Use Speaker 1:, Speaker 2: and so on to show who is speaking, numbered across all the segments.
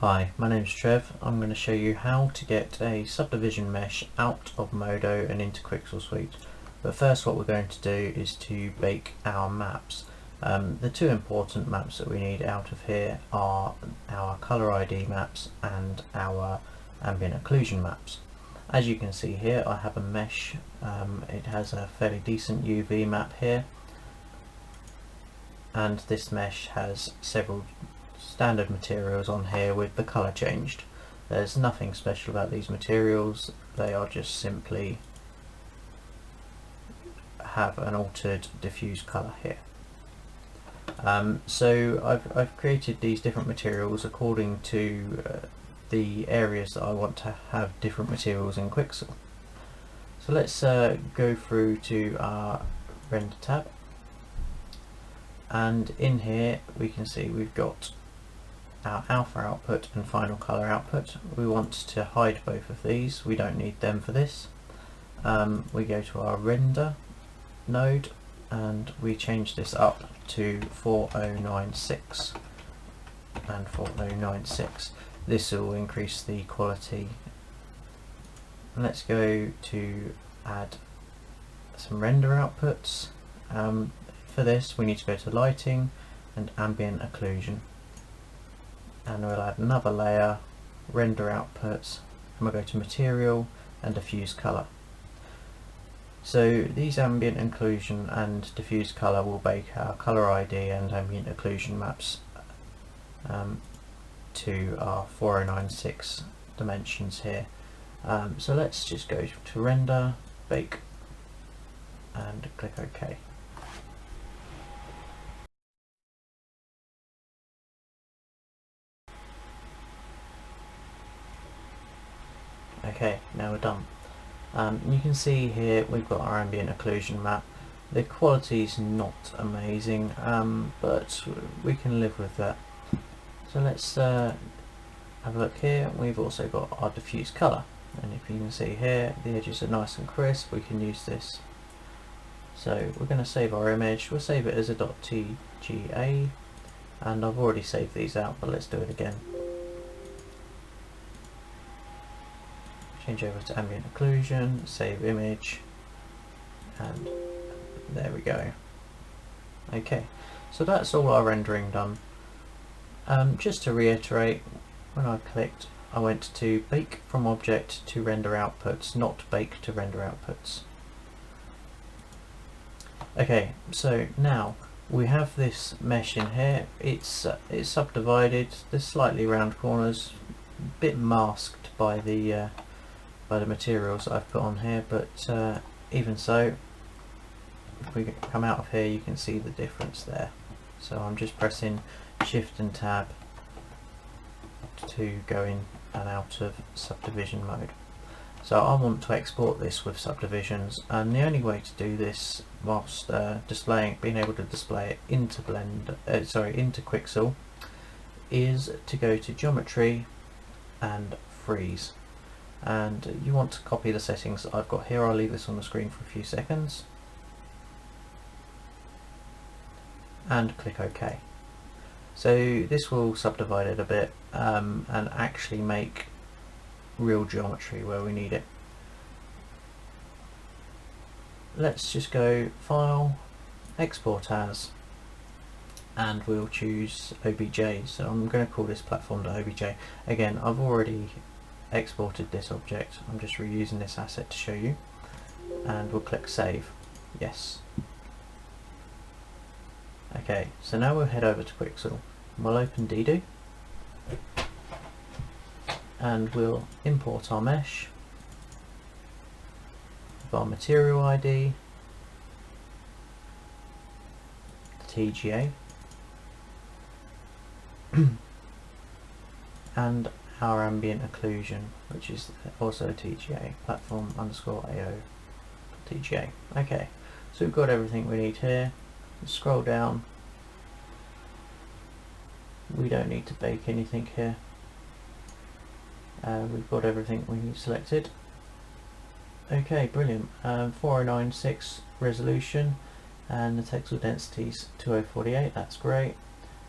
Speaker 1: Hi, my name's Trev. I'm going to show you how to get a subdivision mesh out of Modo and into Quixel Suite. But first what we're going to do is to bake our maps. The two important maps that we need out of here are our color ID maps and our ambient occlusion maps. As you can see here, I have a mesh. It has a fairly decent UV map here, and this mesh has several standard materials on here with the colour changed. There's nothing special about these materials, they are just simply have an altered diffuse colour here. So I've created these different materials according to the areas that I want to have different materials in Quixel. So let's go through to our render tab, and in here we can see we've got our alpha output and final color output. We want to hide both of these, we don't need them for this. We go to our render node and we change this up to 4096 and 4096. This will increase the quality. Let's go to add some render outputs. For this we need to go to lighting and ambient occlusion, and we'll add another layer, render outputs, and we'll go to material and diffuse color. So these ambient occlusion and diffuse color will bake our color ID and ambient occlusion maps to our 4096 dimensions here. So let's just go to render, bake, and click OK. Okay, now we're done. You can see here we've got our ambient occlusion map. The quality's not amazing, but we can live with that. So let's have a look here. We've also got our diffuse colour, and if you can see here the edges are nice and crisp. We can use this. So we're going to save our image. We'll save it as a .tga, and I've already saved these out, but let's do it again. Change over to ambient occlusion, save image, and there we go. Okay, so that's all our rendering done. Just to reiterate, when I clicked, I went to bake from object to render outputs, not bake to render outputs. Okay, so now we have this mesh in here. It's subdivided. There's slightly round corners, a bit masked by the materials that I've put on here, but even so, if we come out of here you can see the difference there. So I'm just pressing shift and tab to go in and out of subdivision mode. So I want to export this with subdivisions, and the only way to do this whilst being able to display it into into Quixel is to go to geometry and freeze. And you want to copy the settings that I've got here. I'll leave this on the screen for a few seconds and click OK. So this will subdivide it a bit and actually make real geometry where we need it. Let's just go File, Export As, and we'll choose OBJ. So I'm going to call this platform.obj. Again, I've already exported this object. I'm just reusing this asset to show you, and we'll click Save. Yes. Okay, so now we'll head over to Quixel. We'll open Dedo and we'll import our mesh with our material ID, the TGA, and our ambient occlusion, which is also TGA, platform_AO TGA. Okay, so we've got everything we need here. Let's scroll down. We don't need to bake anything here. We've got everything we need selected. Okay, brilliant. 4096 resolution, and the texel density is 2048. That's great.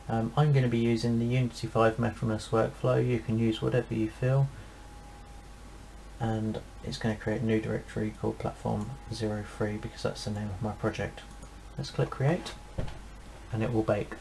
Speaker 1: I'm going to be using the Unity 5 Metalness workflow. You can use whatever you feel, and it's going to create a new directory called platform 03 because that's the name of my project. Let's click create and it will bake.